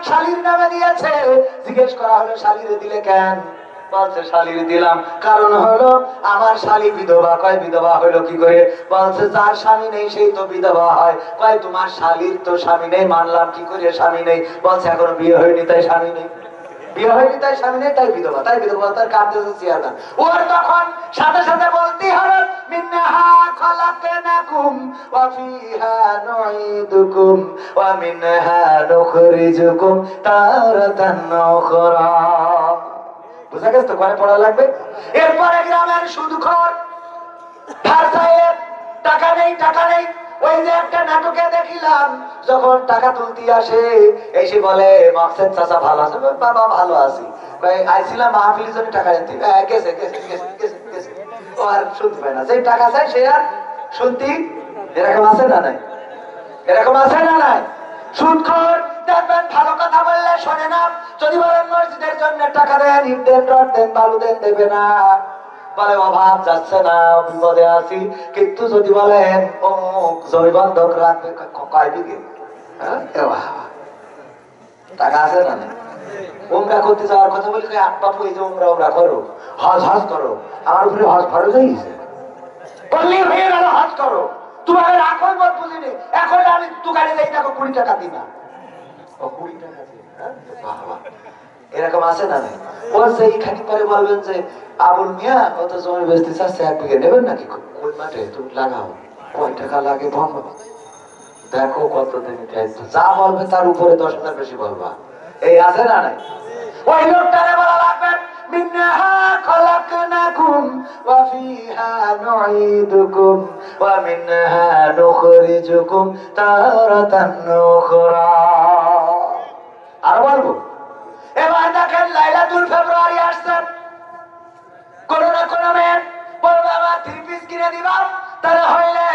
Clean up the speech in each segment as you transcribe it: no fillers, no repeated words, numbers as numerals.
শালীর নামে দিয়েছে। জিজ্ঞেস করা হলো শালীরে দিলে কেন? বলছে শালীর দিলাম কারণ হলো আমার শালী বিধবা। কয় বিধবা হলো কি করে? বলছে যার স্বামী নেই সেই তো বিধবা হয়। কয় তোমার শালীর তো স্বামী নেই, মানলাম কি করে স্বামী নেই? বলছে এখনো বিয়ে হয়নি তাই স্বামী নেই, বিয়ে হয়নি তাই স্বামী নেই, তাই বিধবা, তাই বিধবা তার কাঁদতেছে চেয়ারম্যান। ওর তখন সাথে সাথে বলতে হবে মিনহা খলাকনাকুম ওয়া ফিহা নুঈদুকুম ওয়া মিনহা নুখরিজুকুম তারাতান উখরা। বুঝা গেছে তো? ঘরে পড়া লাগবে। এরপরে গ্রামের সুদখোর ধার চাইলে টাকা নেই, টাকা নেই। ওই যে একটা নাটকে দেখিলাম, যখন টাকা তুলতে আসে এসে বলে মকসেদ চাচা ভালো আছে? বাবা ভালো আছি। আইছিলাম মাহফিলের জন্য টাকা দিতে, গেছে গেছে গেছে গেছে গেছে। ও আর শুনতে পায় না, যে টাকা চাই সে আর শুনতি। এরকম আছে না নাই? এরকম আছে না নাই? সুদখোর দেখবেন ভালো কথা বললে শোনে না। যদি বলেন মসজিদের জন্য টাকা দেন, ইট দেন, রড দেন, বালু দেন, দেবে না। বলে অভাব যাচ্ছে না, বিপদে আছি। কিন্তু যদি বলেন অমুক জমি বন্ধক রাখবে, কয় বিঘে, টাকা আছে না নাই? উমরা করতে যাওয়ার কথা বলি, বাপু এই যে উমরা করো, হজ হজ করো। আমার উপরে হজ ফরজ হয়ে গেছে, বললেই হয়ে গেল হজ করো। তোমার এখন বল বুঝিনি, এখন আমি দোকানে যাই দেখো 20 টাকা দিনা। ও 20 টাকা দিই, এরকম আছে না নাই? বলছে এইখানে পরে বলবেন যে আবুল মিয়া কত জমি বেচতে চাচ্ছে, 1 বিঘে নেবেন নাকি? ওই মাঠে তুমি লাগাও, কয় টাকা লাগে বলো, দেখো কত দিন যা বলবে তার উপরে 10,000 বেশি বলবা। এই আছে না নাই? ওই লোকটারে বলা লাগবে মিনহা খলাকনাকুম ওয়া ফিহা নুঈদুকুম ওয়া মিনহা নুখরিজুকুম তারাতান উখরা। আর বলবো এবার দেখেন লাইলাতুল ফেব্রুয়ারি আসছে, কোন না কোন মেয়ে বলবে আমার 3 পিস কিনে দিবা, তাহলে হইলে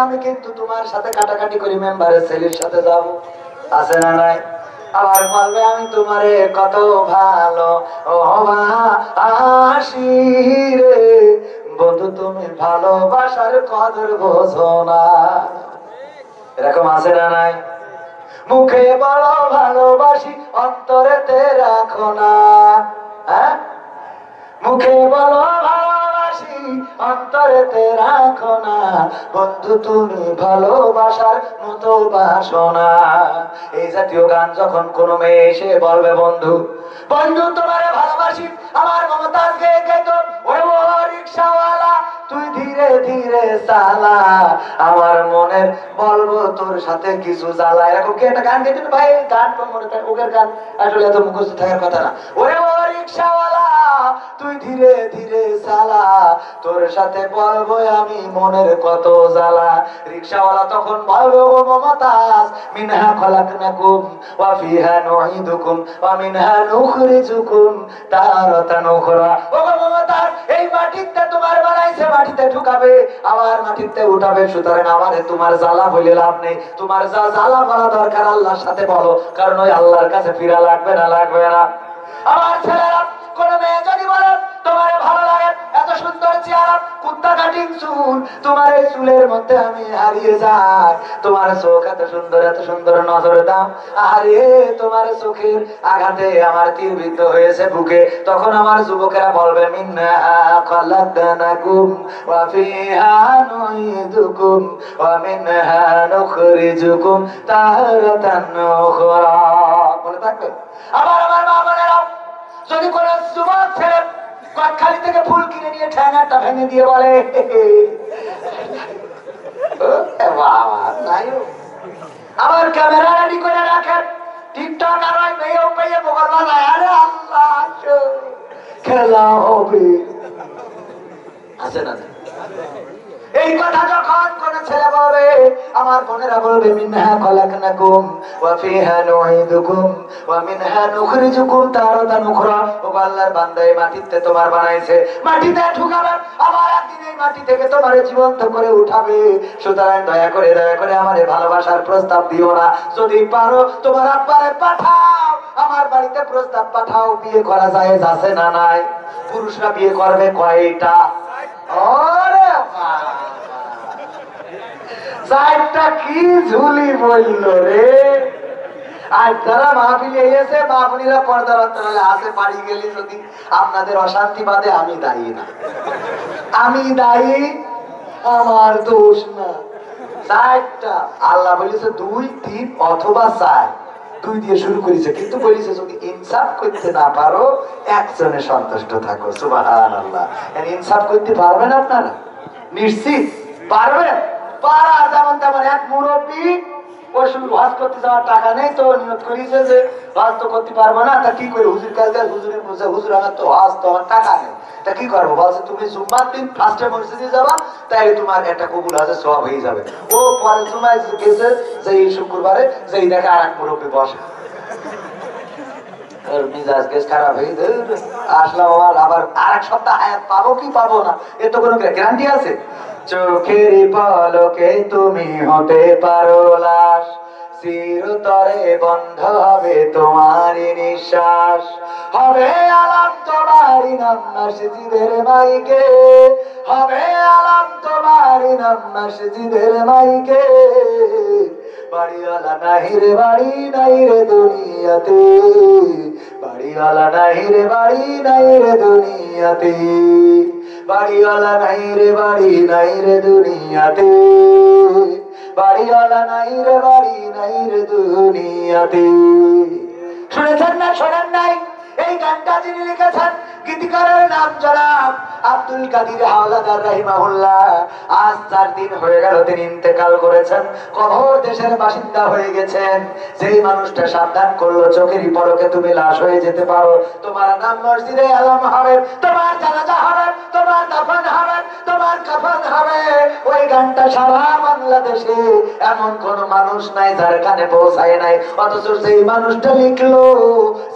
আমি কিন্তু তোমার সাথে কাটাকাটি করি মেম্বারের ছেলের সাথে যাব। আছে না নাই? আবার বলবে আমি তোমারে কত ভালো আসি রে বন্ধু, তুমি ভালোবাসার কদর বোঝো না। এরকম আছে না নাই? মুখে বড় ভালোবাসি অন্তরেতে রাখো না, হ্যাঁ? মুখে বলো ভালোবাসি অন্তরেতে রাখো না, বন্ধু তুমি ভালোবাসার মতো বাসো না। এই জাতীয় গান যখন কোনো মেয়ে এসে বলবে বন্ধু বন্ধু তোমারে ভালোবাসি, আমার মমতাজ গেয়ে গেত ওরে ও রিকশাওয়ালা তুই ধীরে ধীরে চালা, আমার মনের বলবো তোর সাথে কিছু জ্বালা। এরকম কি একটা গান গেছেন ভাই? গান মনে থাকে, ওদের গান আসলে এত মুখস্থ থাকার কথা না। ওরে ও রিকশাওয়ালা তুই ধীরে ধীরে চালা, তোর সাথে বলবো আমি মনের কত জ্বালা। রিকশাওয়ালা তখন বলবে ও মমতাজ মিনহা খলাকনাকুম ওয়া ফিহা নুঈদুকুম ওয়া মিনহা নুখরিজুকুম তারাতান উখরা। ও মমতাজ এই মাটিতে তোমার বানাইছে, মাটিতে ঢুকাবে আবার মাটিতে উঠাবে, সুতরাং আমারে তোমার জ্বালা বলে লাভ নেই। তোমার যা জ্বালা বলা দরকার আল্লাহর সাথে বলো, কারণ ওই আল্লাহর কাছে ফিরা লাগবে না, লাগবে না। আমার ছেলেরা কোন মেয়ে যদি বলে তোমার ভালো লাগে এত সুন্দর চেহারা, কুত্তা কাটিং চুল, তোমার এই চুলের মধ্যে আমি হারিয়ে যাই, তোমার চোখ এত সুন্দর, এত সুন্দর নজর দাম, আরে তোমার চোখের আঘাতে আমার তীর বিদ্ধ হয়েছে বুকে, তখন আমার যুবকেরা বলবে মিন্না খলাকনাকুম ওয়া ফিহা নুঈদুকুম ওয়া মিনহা নুখরিজুকুম তারাতান উখরা। মনে থাকবে? আবার আমার মা বোনেরা যদি কোন যুবক ছেলে কটখালি থেকে ফুল কিনে নিয়ে ঠ্যাঙাটা ভেঙে দিয়ে বলে আবার ক্যামেরা রেডি করে রাখেন, টিকটক আর ওই মেয়েও পেয়ে বগল বাজায়, আরে আল্লাহ খেলা হবে। আছে না? এই কথা যখন কোন ছেলে বলবে আমার বোনেরা বলবে মিনহা খলাকনাকুম ওয়া ফিহা নুঈদুকুম ওয়া মিনহা নুখরিজুকুম তারাতান উখরা। ও আল্লাহর বান্দা এই মাটিতে তোমার বানাইছে, মাটিতে ঢুকাবে আবার একদিন এই মাটি থেকে তোমারে জীবন্ত করে উঠাবে, সুতরাং দয়া করে আমারে ভালোবাসার প্রস্তাব দিও না। যদি পারো তোমার আব্বারে পাঠাও, আমার বাড়িতে প্রস্তাব পাঠাও, বিয়ে করা যায় আছে না নাই? পুরুষরা বিয়ে করবে কয়টা? ওরে চারটা কি ঝুলি বলল রে, আর যারা মাহফিলে এসে মাহফিলেরা পর্দার অন্তরালে আসে বাড়ি গেলে যদি আপনাদের অশান্তি বাদে আমি দায়ী না, আমি দায়ী, আমার দোষ না। চারটা আল্লাহ বলেছে 2, 3 অথবা 4, 2 দিয়ে শুরু করেছে, কিন্তু বলেছে যদি ইনসাফ করতে না পারো একজনে সন্তুষ্ট থাকো। সুবহানাল্লাহ। ইনসাফ করতে পারবেন আপনারা? নিশ্চিত পারবেন। পারা যেমন তেমন এক মুরব্বী হজ করতে যাওয়ার টাকা নেই, তো নিয়ত করেছে যে হজ তো করতে পারবো না, তা কি করে হুজুর কাছে হুজুরের বলছে হুজুর আমার তো হজ তো আমার টাকা নেই, তা কি করবো? বলছে তুমি জুম্মার দিন ফার্স্টে মসজিদে যাবা, তাই তোমার একটা কবুল হজের সওয়াব হয়ে যাবে। ও পরে জুমায় গেছে যে এই শুক্রবারে, যে দেখে আর এক মুরব্বী বসে, মিজাজ গেছ খারাপ হয়ে আসলাম আবার আর এক সপ্তাহ হায়াত পাবো কি পাবো না এর তো কোনো গ্যারান্টি আছে? চোখের পলকে তুমি হতে পারো লাশ, চিরতরে বন্ধ হবে তোমারই নিঃশ্বাস, হবে আলাম তোমারই নাম মসজিদের মাইকে, হবে আলাম তোমারই নাম মসজিদের মাইকে, বাড়িওয়ালা নাহি রে বাড়ি নাই রে দুনিয়াতে, বাড়িওয়ালা নাহি রে বাড়ি নাই রে দুনিয়াতে, বাড়িওয়ালা নাই রে বাড়ি নাই রে দুনিয়াতে, বাড়িওয়ালা নাই রে বাড়ি নাই রে দুনিয়াতে। শুনেছেন না শোনেন নাই? এই গানটা যিনি লিখেছেন গীতিকারের নাম জনাব আব্দুল কাদির হাওলাদার রাহিমাহুল্লাহ। আজ 4 দিন হয়ে গেল তিনি ইন্তেকাল করেছেন, কবর দেশের বাসিন্দা হয়ে গেছেন। যেই মানুষটা সাবধান করলো চোখেরই পলকে তুমি লাশ হয়ে যেতে পারো, তোমার নাম মসজিদে আলম হবে, তোমার জানাজা হবে, তোমার দাফন হবে, তোমার কাফন হবে, ওই গানটা সারা বাংলাদেশে এমন কোন মানুষ নাই যার কানে পৌঁছায় নাই। অথচ সেই মানুষটা লিখলো,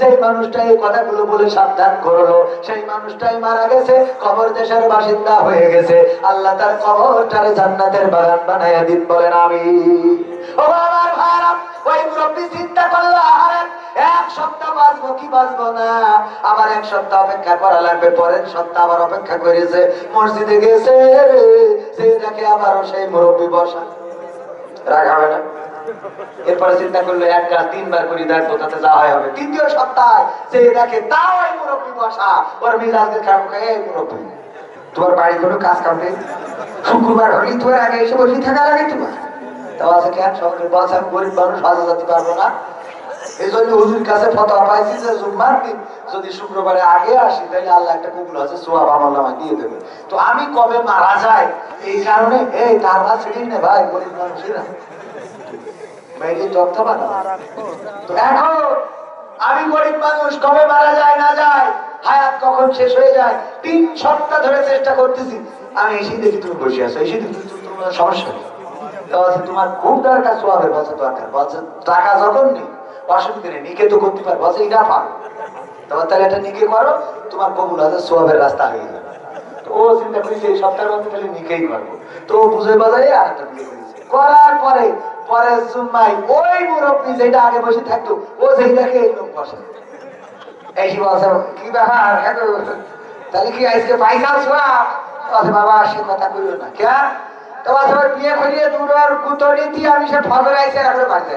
সেই মানুষটা এই কথাগুলো বলে সাবধান করলো, সেই মানুষটাই মারা গেছে, কবর দেশের বাসিন্দা হয়ে গেছে। আল্লাহ তার কবরটারে জান্নাতের বাগান বানাইয়া দিন, বলেন আমিন। ও আমার ভাইরা, ওই মুরব্বী চিন্তা করলো আহারে 1 সপ্তাহ বাঁচবো কি বাঁচবো না, আবার 1 সপ্তাহ অপেক্ষা করা লাগবে, পরের সপ্তাহ আবার অপেক্ষা করেছে, মসজিদে গেছে, সেই দেখে আবারও সেই মুরব্বী বসা, রাগ হবে না? এরপরে চিন্তা করলো 1 কাজ 3 বার করে দেখবো তাতে যা হয় হবে। 3য় সপ্তাহ সে দেখে তাও ওই মুরব্বী বসা, ওর মিজাজের খারাপ হয়ে, এই মুরব্বী তোমার বাড়ি কোনো কাজ কাম নেই, শুক্রবার হলেই তোমার আগে এসে বসে থাকা লাগে তোমার, তাও আছে কেন? সরকারি বলছে আমি গরিব মানুষ, হজে যেতে পারবো না, এই জন্য হুজুর কাছে ফতোয়া পাইছি যে জুম্মার দিন যদি শুক্রবারে আগে আসি তাহলে আল্লাহ একটা কবুল আছে সওয়াব আমার নামে দিয়ে দেবে। তো আমি কবে মারা যাই এই কারণে এই তার না ছিড়ি না ভাই, গরিব মানুষেরা তো এখন আমি গরিব মানুষ, কবে মারা যায় না যায়, হায়াত কখন শেষ হয়ে যায়, 3 সপ্তাহ ধরে চেষ্টা করতেছি। আমি এসে দেখি তুমি বসে আছো, এসে দেখি তোমার সমস্যা নেই, তোমার খুব দরকার সোয়াবের, বলছে দরকার, বলছে টাকা যখন নেই অসুবিধা নেই, নিকে তো করতে পারো, বলছে এটা পারো, তোমার তাহলে এটা নিকে করো, তোমার কবুল আছে, সোয়াবের রাস্তা হয়ে যাবে। তো ও চিন্তা করেছে এই সপ্তাহের মধ্যে খালি নিকেই করবো, তো ও বুঝে বাজারে আর একটা বিয়ে করেছে, করার পরে পরের জুম্মায় ওই মুরব্বী যেটা আগে বসে থাকতো ও যেই দেখে এই লোক বসে, এই বলছে কি ব্যাপার, তাহলে কি আজকে পয়সা সোয়াব? বলছে বাবা সে কথা বললো না, কে তো বলছে বিয়ে করিয়ে দুটোর গুতরি দিয়ে আমি সে ফজরে আইসে রাখলে বাড়তে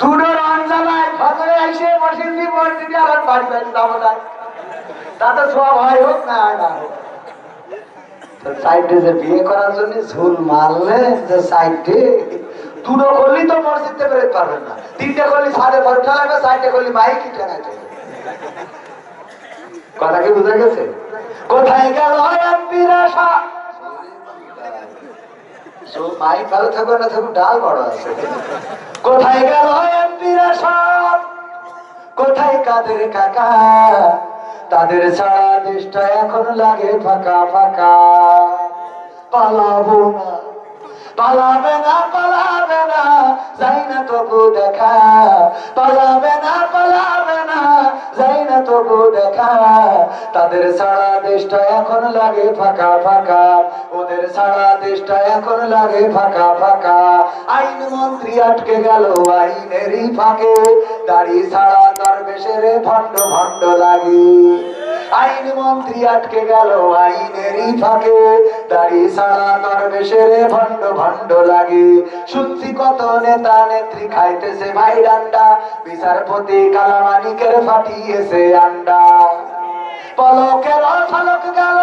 দুটোর অঞ্জলায় ফজরে আইসে বসে দিয়ে বসে দিয়ে আমার বাড়ি বাড়ি যাবো না, তাতে সব হয় হোক না হয় না হোক। সাইডে যে বিয়ে করার জন্য ঝুল মারলে যে সাইডে দুটো করলেই তো মসজিদে বেরোতে পারবেন না, 3টে করলে সাড়ে ঘন্টা লাগবে, 4টে করলে মাইক কি টাঙাইতে হবে। কথা কি বুঝা গেছে? কোথায় গেল এমপির আশা? মাইক ভালো থাকবে না থাকবে, ডাল বড় আছে। কোথায় গেল এমপির আশা? কোথায় কাদের কাকা? তাদের ছাড়া দেশটা এখন লাগে ফাঁকা ফাঁকা। পালাবো না, পালাবে না, পালাবে না, যাই না তবু দেখা, পালাবে না, পালাবে না, যাই না তবু দেখা। তাদের ছাড়া দেশটা এখন লাগে ফাঁকা ফাঁকা, ওদের ছাড়া দেশটা এখন লাগে ফাঁকা ফাঁকা। আইন মন্ত্রী আটকে গেল আইনেরই ফাঁকে, দাড়ি ছাড়া দরবেশের ভণ্ড ভণ্ড লাগে আইন মন্ত্রী আটকে গেল আইনেরই ফাঁকে দাড়ি ছাড়া দরবেশের ভণ্ড ভণ্ড লাগে শুনছি কত নেতা নেত্রী খাইতেছে ভাই ডান্ডা বিচারপতি কালামানিকের ফাটিয়েছে আন্ডা পলকের ঝলক গেল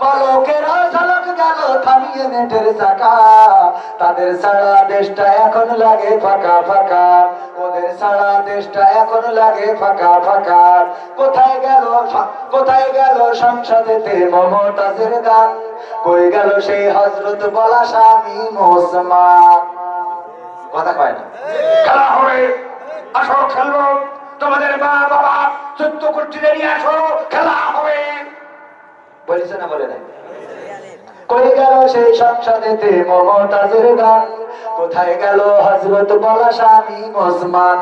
পলকের ঝলক গেল থামিয়ে নেটের চাকা তাদের সারা দেশটা এখন লাগে ফাঁকা ফাঁকা ওদের সারা দেশটা এখন লাগে ফাঁকা ফাঁকা কোথায় গেল সংসদেতে মমতাজের গান কই গেল সেই হযরত বলা স্বামী মোসমান কথা কয় না খেলা হবে আসো খেলবো তোমাদের মা বাবা 14 কোটি নিয়ে আসো খেলা হবে বলেছে না বলে নাই কই গেল সেই সংসদেতে মমতাজের গান কোথায় গেল হযরত বলা স্বামী ওসমান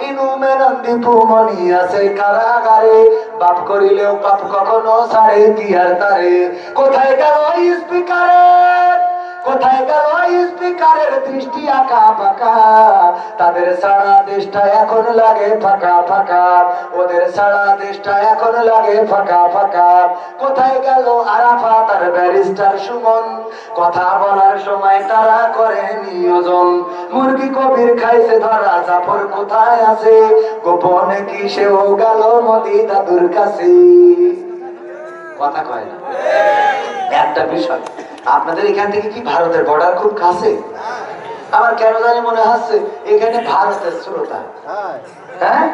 ইনু মেনন্দি পুমনি আছে কারাগারে বাপ করিলেও পাপ কখনো ছাড়ে কি আর তারে কোথায় গেল স্পিকারের দৃষ্টি আঁকা পাকা তাদের সারা দেশটা এখন লাগে ফাঁকা ফাঁকা ওদের সারা দেশটা এখন লাগে ফাঁকা ফাঁকা কোথায় গেল আরাফাত আর ব্যারিস্টার সুমন কথা বলার সময় তারা করে নিয়োজন মুরগি কবির খাইছে ধরা জাফর কোথায় আছে গোপনে কি সেও গেল মোদি দাদুর কাছে কথা কয় না একটা বিষয় আপনাদের এখান থেকে কি ভারতের বর্ডার খুব কাছে আমার কেন জানি মনে হচ্ছে এখানে ভারতের শ্রোতা হ্যাঁ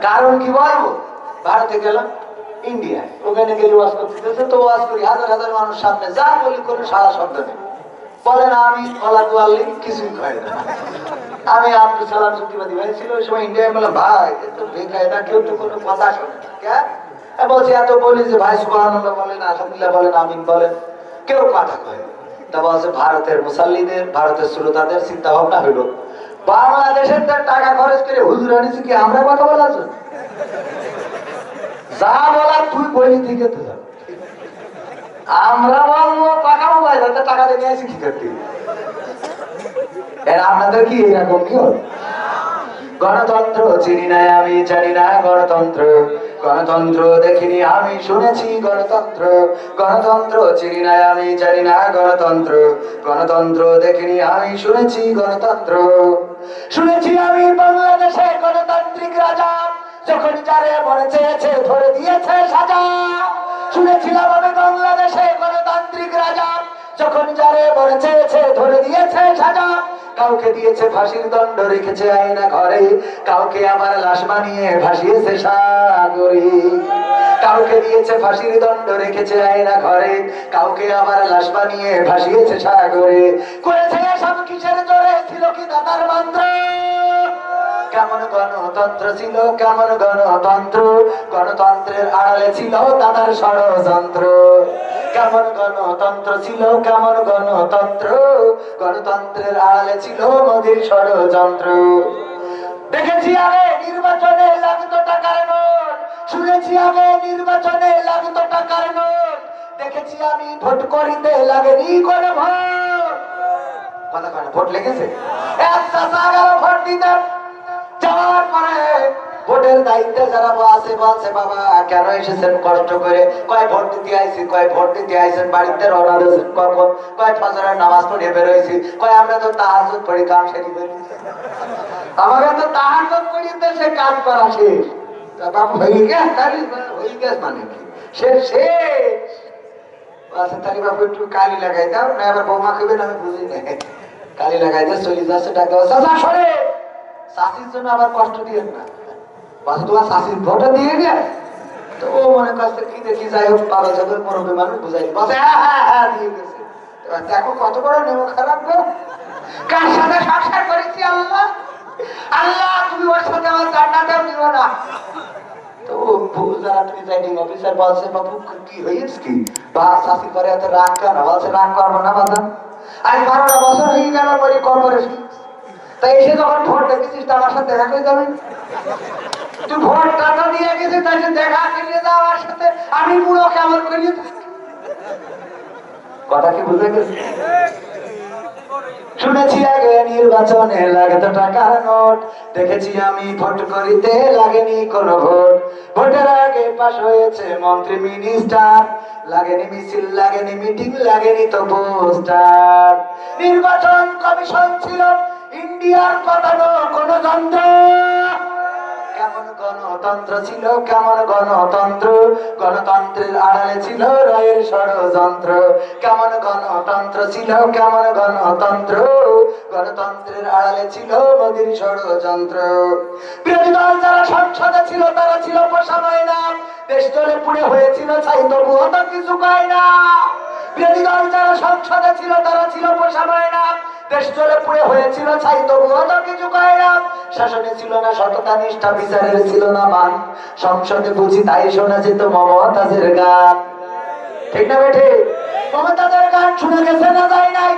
কারণ কি বলবো ভারতে গেলাম ইন্ডিয়ায় ওখানে গেলে ওয়াজ করতেছে তো ওয়াজ করি হাজার হাজার মানুষ সামনে যা বলি কোনো সারা শব্দ নেই বলেন আমি কলা দুয়ালি কিছুই খাই না আমি আব্দুল সালাম চুক্তিবাদী ভাই ছিল ওই সময় ইন্ডিয়ায় বললাম ভাই এত বেকায়দা কেউ তো কোনো কথা শোনে না বলছি এত বলি যে ভাই সুবহানাল্লাহ বলেন আলহামদুলিল্লাহ বলেন আমিন বলেন কেউ কথা কয় তা বলছে ভারতের মুসাল্লিদের ভারতের শ্রোতাদের চিন্তা ভাবনা হইল বাংলাদেশের টাকা খরচ করে হুজুর আনিছি কি আমরা কথা বলা আছে যা বলার তুই বলি দিকে তো আমরা বলবো টাকা মোবাইল টাকা দিয়ে নিয়ে আসি কি করতে আপনাদের কি এরকম নিয়ম গণতন্ত্র চিনি না আমি জানি না গণতন্ত্র গণতন্ত্র দেখিনি আমি শুনেছি গণতন্ত্র গণতন্ত্র চিনি না আমি জানি না গণতন্ত্র গণতন্ত্র দেখিনি আমি শুনেছি গণতন্ত্র শুনেছি আমি বাংলাদেশে গণতান্ত্রিক রাজা যখন যারে মনে চেয়েছে ধরে দিয়েছে সাজা শুনেছিলাম আমি বাংলাদেশে গণতান্ত্রিক রাজা যখন যারে মনে চেয়েছে ধরে দিয়েছে সাজা কাউকে দিয়েছে ফাঁসির দণ্ড রেখেছে আয়না ঘরে কাউকে আবার লাশ বানিয়ে ভাসিয়েছে সাগরে কাউকে দিয়েছে ফাঁসির দণ্ড রেখেছে আয়না ঘরে কাউকে আবার লাশ বানিয়ে ভাসিয়েছে সাগরে করেছে সব কিসের জোরে ছিল কি দাতার মন্ত্র কেমন গণতন্ত্র ছিল কেমন গণতন্ত্র গণতন্ত্রের আড়ালে ছিল দাদার ষড়যন্ত্র কেমন গণতন্ত্র ছিল কেমন গণতন্ত্র গণতন্ত্রের আড়ালে ছিল মোদির ষড়যন্ত্র দেখেছি আগে নির্বাচনে লাগতো টাকার নোট শুনেছি আগে নির্বাচনে লাগতো টাকার নোট দেখেছি আমি ভোট করিতে লাগেনি কোনো ভোট কথা কয় না ভোট লেগেছে একটা সাগার ভোট দিতে যাওয়ার পরে ভোটের দায়িত্বে যারা আছে বলছে বাবা কেন এসেছেন কষ্ট করে কয় ভোট দিতে আইছি কয় ভোট দিতে আইছেন বাড়িতে রওনা দিয়েছেন কখন কয় ফজরের নামাজ পড়ে বেরোইছি কয় আমরা তো তাহাজ্জুদ পড়ি কাম সেরে বেরিয়েছি আমাকে তো তাহাজ্জুদ পড়িতে সে কাজ করা শেষ বাবা হয়ে গেছে তাহলে হয়ে গেছে মানে কি শেষ আচ্ছা তাহলে বাবু একটু কালি লাগাই দাও না আবার বৌমা খাবে না আমি বুঝি না কালি লাগাই দিয়ে চলে যাচ্ছে টাকা চাচা সরে শাশির জন্য আবার কষ্ট দিয়েন না বাস তোমার শাশির ভোটে দিয়ে গে তো ও মনে করছে কি দেখি যাই হোক 12,000 মুরব্বী মানুষ বুঝাই বসে হ্যাঁ দিয়ে গেছে দেখো কত বড় নেমো খারাপ গো কার সাথে সংসার করেছি আল্লাহ আল্লাহ তুমি ওর সাথে আমার জান্নাতেও দিও না তো যারা প্রিজাইডিং অফিসার বলছে বাবু কি হয়েছে কি বা শাশির পরে এত রাগ কেন বলছে রাগ করবো না বাধা আজ 12টা বছর হয়ে গেল বলি কর্পোরেশন তাই এসে যখন ভোট দেখেছিস আমার সাথে দেখা করে যাবেন তুই ভোট টাকা দিয়ে গেছিস তাই দেখা করে যাওয়ার সাথে আমি পুরো কেমন করি কথা কি বুঝে গেছি শুনেছি আগে নির্বাচনে লাগে তো টাকার নোট, দেখেছি আমি ভোট করিতে লাগেনি কোনো ভোট, ভোটের আগে পাশ হয়েছে মন্ত্রী মিনিস্টার, লাগেনি মিছিল লাগেনি মিটিং লাগেনি তো পোস্টার। নির্বাচন কমিশন ছিল ইন্ডিয়ার পাঠানো কোন যন্ত্র, কেমন গণতন্ত্র ছিল কেমন গণতন্ত্র, গণতন্ত্রের আড়ালে ছিল রায়ের ষড়যন্ত্র, কেমন গণতন্ত্র ছিল কেমন গণতন্ত্র, গণতন্ত্রের আড়ালে ছিল মোদির ষড়যন্ত্র। বিরোধী দল যারা সংসদে ছিল তারা ছিল পোষা ময়না, দেশ চলে পুড়ে হয়েছিল ছাই তবুও তো কিছু পায় না। বিরোধী দল যারা সংসদে ছিল তারা ছিল পোষা ময়না, দেশ চলে পুড়ে হয়েছিল ছাই তবুও তো কিছু পায় না। শাসনে ছিল না সততা নিষ্ঠা, বিচারের ছিল না মান, সংসদে বুঝি তাই শোনা যেত মমতাজের গান। ঠিক না বেঠে? মমতাজের গান শুনে গেছে না যায় নাই?